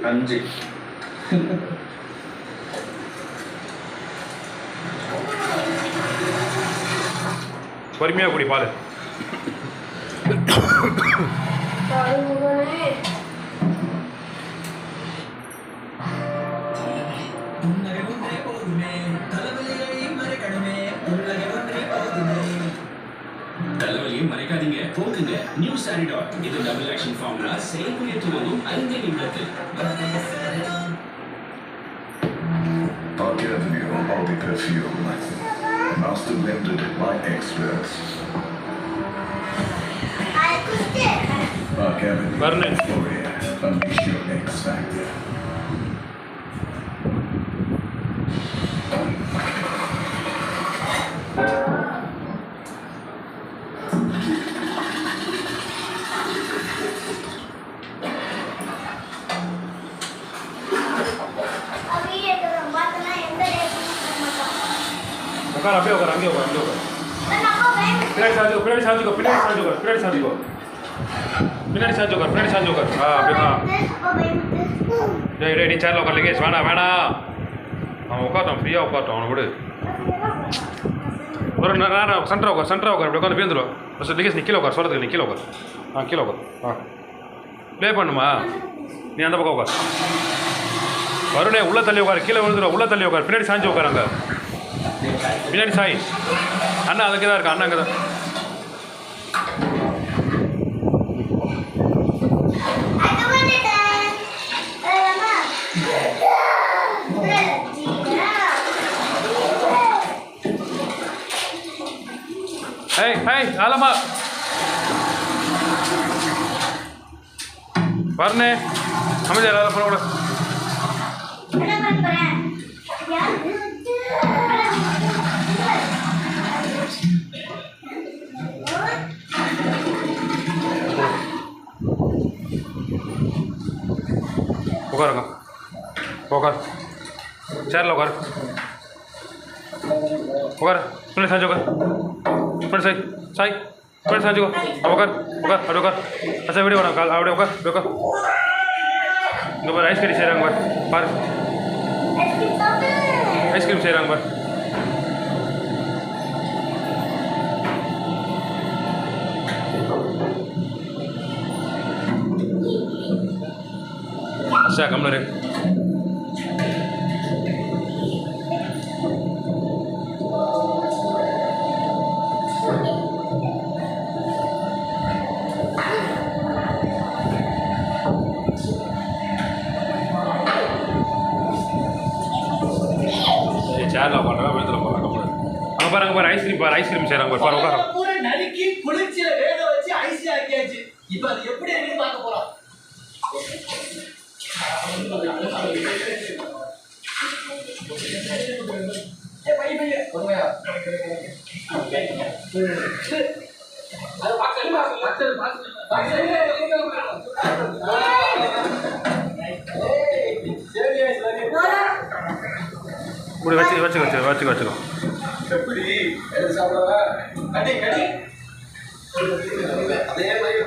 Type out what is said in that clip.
5 பொறுமையாக குடி பால். தலைவலியும் மறைக்காதீங்க, போக்குங்க நியூ சாரிடாட். இது டபுள் ஆக்ஷன் ஃபார்முலா, செயல்புரிய துவங்கும் 5 நிமிடத்தில். Park Avenue Body Perfume, master blended by experts. Park Avenue Varun. Euphoria, unleash your X factor. உட்கார், அப்படியே உட்கார், அங்கேயே உட்கார், அங்கேயே உட்கார். பின்னாடி சாஞ்சுக்கோ, பின்னாடி சாஞ்சுக்கோ, பின்னாடி சாஞ்சுக்கோ, பின்னாடி சாஞ்சுக்கோ, பின்னாடி சாஞ்சுக்கோ, பின்னாடி சாஞ்சுக்கோ. அப்படிதான். டேய் நீ சேரில் உட்கார் லிங்கேஷ், வேணாம் வேணாம். அவன் உட்காரட்டும், ஃப்ரீயாக உட்காரட்டும், அவனை விடு. ஒரு நேரம் சென்டராக உட்கார், சென்டராக உட்கார், அப்படி உட்காந்து பேந்துடும். ஃபஸ்ட் லிங்கேஷ் நீ கீழே உட்கார், சொல்கிறதுக்கு நீ கீழே உட்கார். கீழே உட்கார். ப்ளே பண்ணுமா, நீ அந்த பக்கம் உட்கார். வருணே உள்ளே தள்ளி உட்கார், கீழே விழுந்துடும், உள்ளே தள்ளி உட்கார், பின்னாடி சாஞ்சு உட்கார். அங்கே பின்னாடி சாய் அண்ணா அதுக்கு தான் இருக்கா, அண்ணா அங்கே தான். ஆலமா வரனே அமைதியா எல்லாரும் போட உட்காருங்க, உட்கார், சேரில் உட்கார், உட்கார், பின்னாடி சாஞ்சு உட்கார், பின்னாடி சாய் சாய் பின்னாடி சாஞ்சுக்கோ, உட்கார் உட்கார், அப்படி உட்கார். சார் வீடியோ வேணாம், கால் அப்படியே உட்கார், அப்படி உட்கார். இங்கே பாரு ஐஸ்கிரீம் செய்கிறாங்க பாரு, ஐஸ்கிரீம் செய்கிறாங்க பாரு. அச்சா கம்னரு சேர்ல உட்காந்துருக்கா, விழுந்துட போகிறாங்க. அங்கே பாருங்க பாரு ஐஸ்கிரீம் பாரு, ஐஸ்கிரீம் செய்கிறாங்க பாரு, உட்கார பூரா நறுக்கி குளிர்ச்சியில வேக வச்சு ஐஸ் ஆக்கியாச்சு. இப்போ அது எப்படி இருக்குன்னு பார்க்க போறோம். இப்படி வச்சுக்கோ. எப்படி சாப்பிடவா? கடி கடி அதே மாதிரி